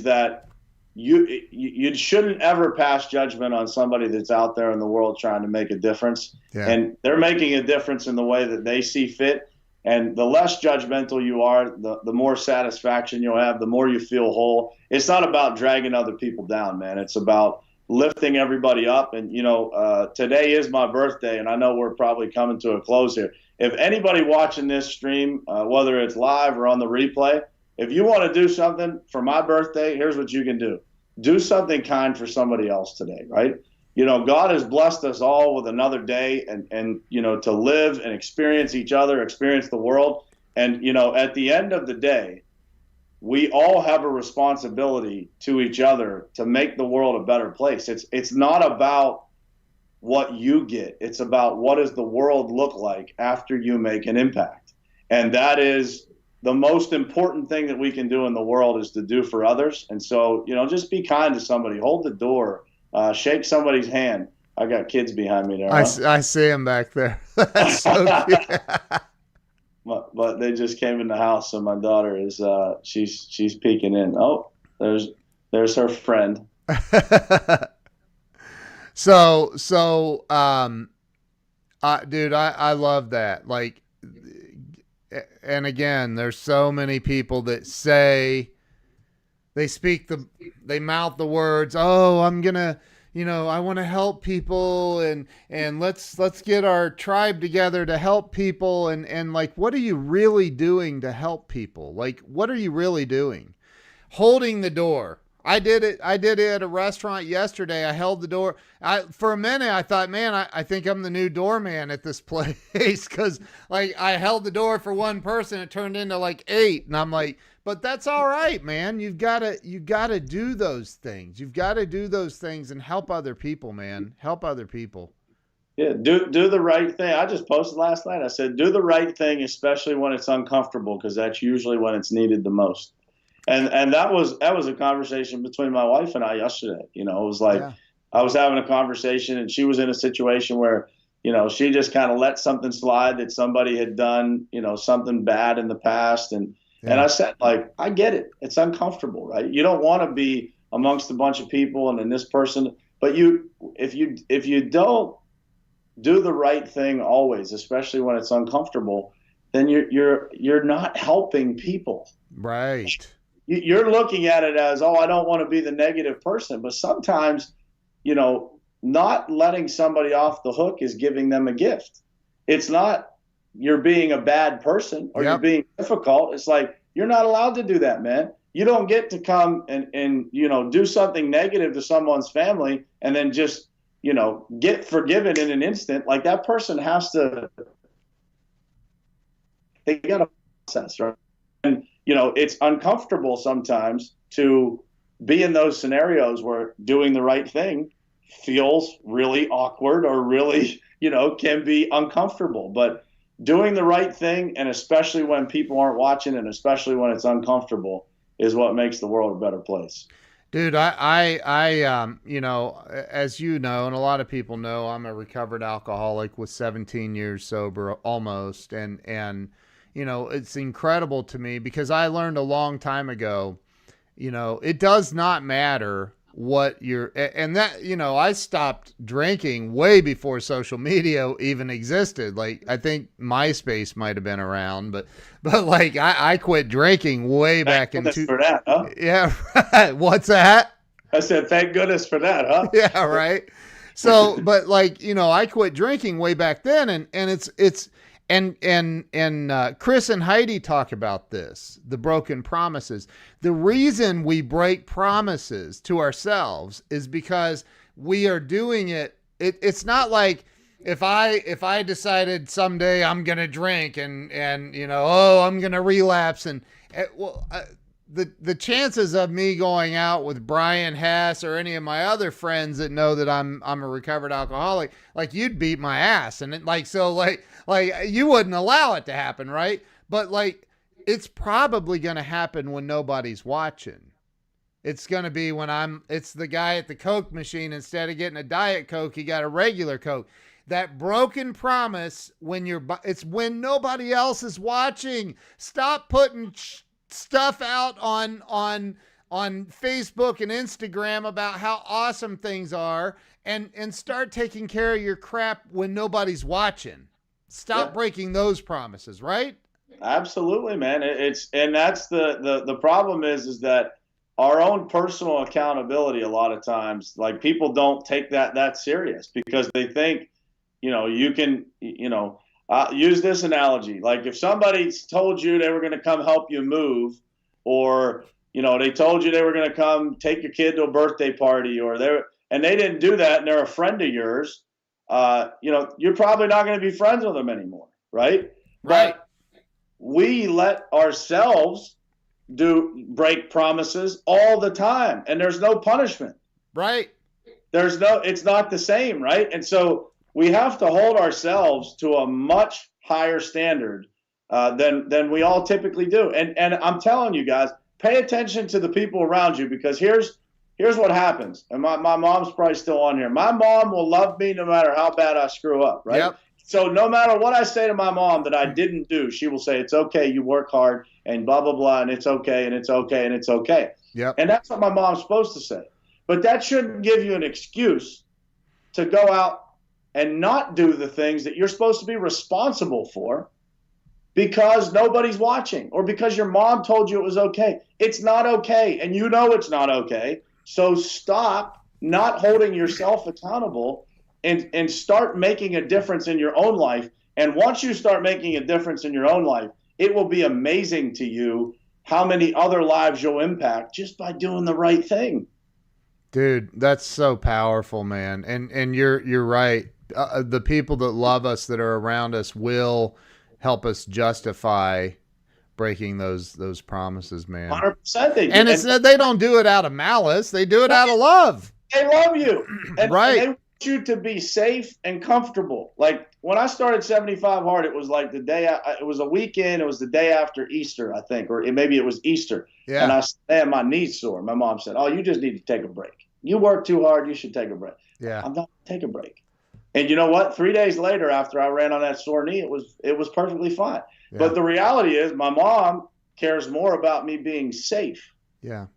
that you shouldn't ever pass judgment on somebody that's out there in the world trying to make a difference. Yeah. And they're making a difference in the way that they see fit. And the less judgmental you are, the more satisfaction you'll have, the more you feel whole. It's not about dragging other people down, man. It's about lifting everybody up. And, today is my birthday, and I know we're probably coming to a close here. If anybody watching this stream, whether it's live or on the replay, if you want to do something for my birthday, here's what you can do. Do something kind for somebody else today, right? God has blessed us all with another day and to live and experience each other, experience the world. And, at the end of the day, we all have a responsibility to each other to make the world a better place. It's not about what you get. It's about what does the world look like after you make an impact. And that is the most important thing that we can do in the world, is to do for others. And so, just be kind to somebody, hold the door, shake somebody's hand. I got kids behind me there. I see them back there. That's so cute. But they just came in the house, so my daughter is she's peeking in. Oh, there's her friend. So, dude, I love that. Like, and again, there's so many people that say, they mouth the words, oh, I'm gonna, I want to help people, and let's get our tribe together to help people, and like, what are you really doing to help people? Like, what are you really doing? Holding the door. I did it at a restaurant yesterday. I held the door. For a minute, I thought, man, I think I'm the new doorman at this place, because like, I held the door for one person. It turned into like 8. And I'm like, but that's all right, man. You gotta do those things. You've got to do those things and help other people, man. Help other people. Yeah, do the right thing. I just posted last night. I said, do the right thing, especially when it's uncomfortable, because that's usually when it's needed the most. And that was a conversation between my wife and I yesterday. It was like, I was having a conversation, and she was in a situation where, she just kind of let something slide that somebody had done, something bad in the past. And I said, like, I get it. It's uncomfortable, right? You don't want to be amongst a bunch of people and then this person, but if you don't do the right thing always, especially when it's uncomfortable, then you're not helping people. Right. You're looking at it as, oh, I don't want to be the negative person. But sometimes, not letting somebody off the hook is giving them a gift. It's not you're being a bad person or you're being difficult. It's like, you're not allowed to do that, man. You don't get to come and do something negative to someone's family and then just, get forgiven in an instant. Like, that person has to, they got to process, right? And, it's uncomfortable sometimes to be in those scenarios where doing the right thing feels really awkward or really, can be uncomfortable. But doing the right thing, and especially when people aren't watching, and especially when it's uncomfortable, is what makes the world a better place. Dude, I as you know, and a lot of people know, I'm a recovered alcoholic with 17 years sober almost. And, it's incredible to me because I learned a long time ago, it does not matter what you're, and that, I stopped drinking way before social media even existed. Like, I think MySpace might have been around, but like I quit drinking way back in for that, huh? Yeah. What's that? I said, thank goodness for that, huh? Yeah. Right. So, but like, I quit drinking way back then, and it's, and Chris and Heidi talk about this, the broken promises. The reason we break promises to ourselves is because we are doing it. It's not like if I decided someday I'm going to drink and I'm going to relapse the chances of me going out with Brian Hess or any of my other friends that know that I'm a recovered alcoholic, like, you'd beat my ass. And you wouldn't allow it to happen. Right. But like, it's probably going to happen when nobody's watching. It's going to be when it's the guy at the Coke machine. Instead of getting a Diet Coke, he got a regular Coke. That broken promise it's when nobody else is watching. Stop putting stuff out on Facebook and Instagram about how awesome things are, and start taking care of your crap when nobody's watching. Stop breaking those promises, right? Absolutely, man. And that's the problem is that our own personal accountability, a lot of times, like, people don't take that serious because they think, you can, use this analogy. Like, if somebody told you they were going to come help you move, or, they told you they were going to come take your kid to a birthday party, and they didn't do that, and they're a friend of yours, you're probably not going to be friends with them anymore. Right. But we let ourselves break promises all the time, and there's no punishment. Right. It's not the same. Right. And so we have to hold ourselves to a much higher standard than we all typically do. And I'm telling you guys, pay attention to the people around you, because here's what happens. And my mom's probably still on here. My mom will love me no matter how bad I screw up, right? Yep. So no matter what I say to my mom that I didn't do, she will say, it's okay, you work hard, and blah, blah, blah, and it's okay, and it's okay, and it's okay. Yep. And that's what my mom's supposed to say. But that shouldn't give you an excuse to go out and not do the things that you're supposed to be responsible for because nobody's watching, or because your mom told you it was okay. It's not okay, and it's not okay. So stop not holding yourself accountable and start making a difference in your own life. And once you start making a difference in your own life, it will be amazing to you how many other lives you'll impact just by doing the right thing. Dude, that's so powerful, man. And you're right. The people that love us, that are around us, will help us justify breaking those promises, man. 100% they do. And they don't do it out of malice. They do it out of love. They love you. Right. And they want you to be safe and comfortable. Like, when I started 75 Hard, it was like it was a weekend. It was the day after Easter, I think, or maybe it was Easter. Yeah. And I had my knees sore. My mom said, "Oh, you just need to take a break. You work too hard. You should take a break." Yeah. I'm not take a break. And you know what? 3 days later, after I ran on that sore knee, it was perfectly fine. Yeah. But the reality is, my mom cares more about me being safe. Yeah.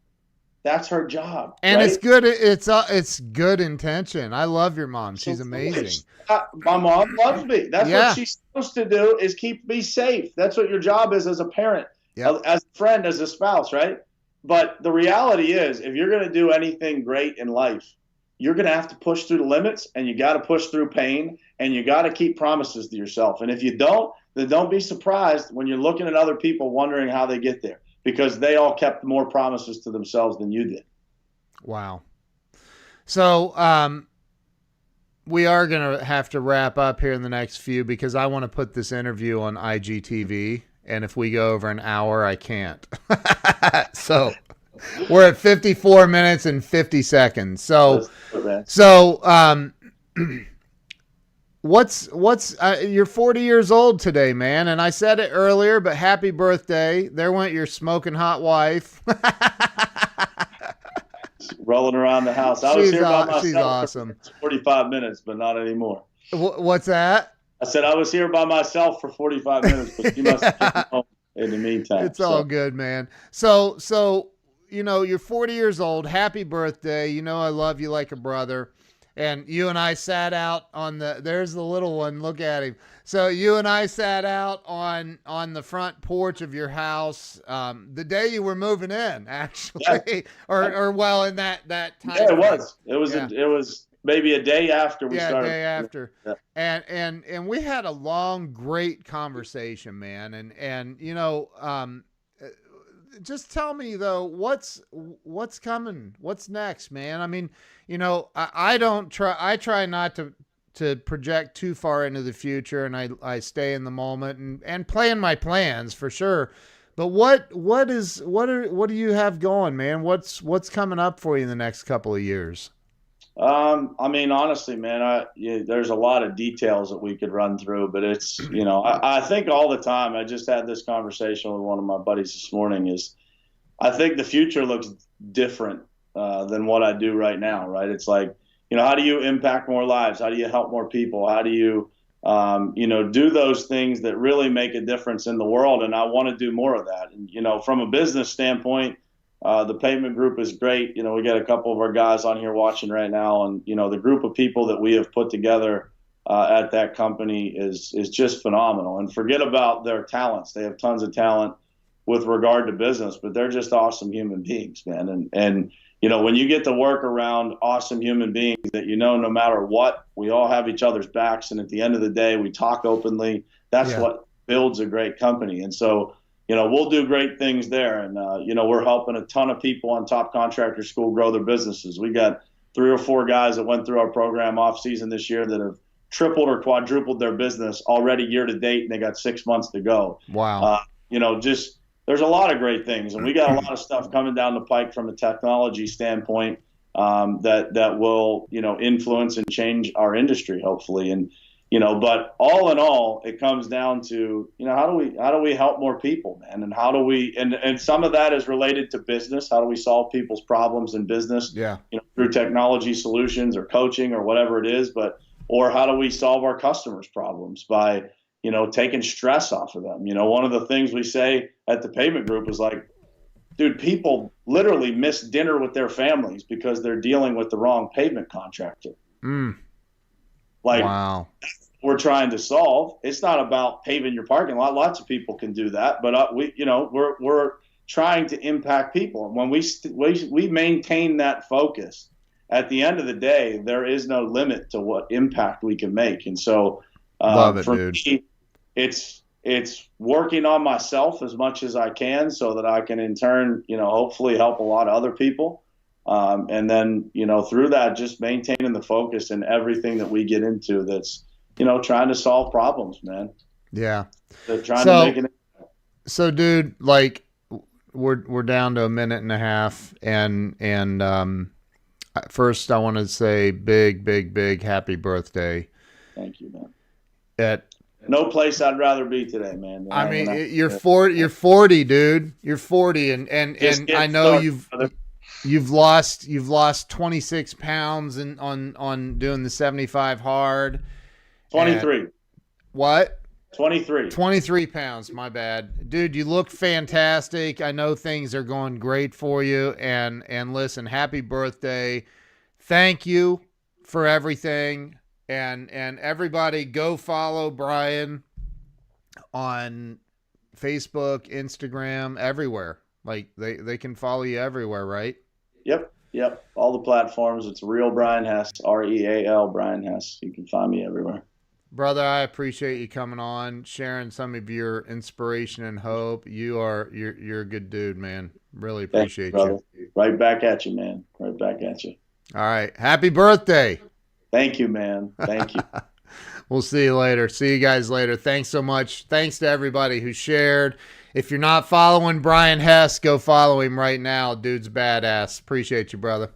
That's her job. And right? it's good. It's good intention. I love your mom. She's amazing. My mom loves me. That's what she's supposed to do, is keep me safe. That's what your job is as a parent, as a friend, as a spouse, right? But the reality is, if you're going to do anything great in life, you're going to have to push through the limits, and you got to push through pain, and you got to keep promises to yourself. And if you don't, then don't be surprised when you're looking at other people wondering how they get there, because they all kept more promises to themselves than you did. Wow. So we are going to have to wrap up here in the next few, because I want to put this interview on IGTV. And if we go over an hour, I can't. So we're at 54 minutes and 50 seconds. So you're 40 years old today, man. And I said it earlier, but happy birthday. There went your smoking hot wife. Rolling around the house. I was here by myself. She's awesome. For 45 minutes, but not anymore. What's that? I said I was here by myself for 45 minutes, but you must have came home in the meantime. It's all good, man. So you're 40 years old. Happy birthday. You know I love you like a brother. And you and I sat out on there's the little one. Look at him. So you and I sat out on the front porch of your house the day you were moving in, actually, Yeah. or well, in that time. Yeah, it was. It was maybe a day after we started. Yeah, day after. Yeah. And we had a long, great conversation, man. And just tell me though, what's coming? What's next, man? I mean, I try not to project too far into the future, and I stay in the moment and plan my plans for sure. But what do you have going, man? What's coming up for you in the next couple of years? I mean, honestly, man, there's a lot of details that we could run through, but it's, I think all the time. I just had this conversation with one of my buddies this morning. I think the future looks different than what I do right now, right? It's like, how do you impact more lives? How do you help more people? How do you, do those things that really make a difference in the world? And I want to do more of that. And, from a business standpoint, the pavement group is great. We got a couple of our guys on here watching right now, and the group of people that we have put together at that company is just phenomenal. And forget about their talents; they have tons of talent with regard to business, but they're just awesome human beings, man. And when you get to work around awesome human beings that no matter what, we all have each other's backs, and at the end of the day, we talk openly. That's what builds a great company. And so, we'll do great things there. And, we're helping a ton of people on Top Contractor School grow their businesses. We got 3 or 4 guys that went through our program off season this year that have tripled or quadrupled their business already year to date, and they got 6 months to go. Wow. There's a lot of great things, and we got a lot of stuff coming down the pike from a technology standpoint that will, influence and change our industry, hopefully. And, but all in all, it comes down to, how do we help more people, man? And how do we, and some of that is related to business. How do we solve people's problems in business? Yeah. Through technology solutions or coaching or whatever it is, or how do we solve our customers' problems by, taking stress off of them? One of the things we say at the pavement group is like, dude, people literally miss dinner with their families because they're dealing with the wrong pavement contractor. Wow. We're trying to solve. It's not about paving your parking lot. Lots of people can do that, but we're trying to impact people. And when we maintain that focus, at the end of the day, there is no limit to what impact we can make. And so, love it, for dude. me, it's working on myself as much as I can so that I can in turn, hopefully help a lot of other people. And then, through that, just maintaining the focus in everything that we get into that's, trying to solve problems, man. Yeah. Trying to make it. So, dude, like we're down to a minute and a half, and first I want to say big happy birthday. Thank you, man. No place I'd rather be today, man. I mean, you're 40. You're 40, dude. You're 40, and I know started, you've lost 26 pounds on doing the 75 hard. 23. What? 23 pounds. My bad, dude. You look fantastic. I know things are going great for you. And listen, happy birthday. Thank you for everything. And everybody go follow Brian on Facebook, Instagram, everywhere. Like they can follow you everywhere, right? Yep. All the platforms. It's Real Brian Hess, REAL Brian Hess. You can find me everywhere. Brother, I appreciate you coming on, sharing some of your inspiration and hope. You're a good dude, man. Really appreciate you. Right back at you, man. Right back at you. All right. Happy birthday. Thank you, man. Thank you. We'll see you later. See you guys later. Thanks so much. Thanks to everybody who shared. If you're not following Brian Hess, go follow him right now. Dude's badass. Appreciate you, brother.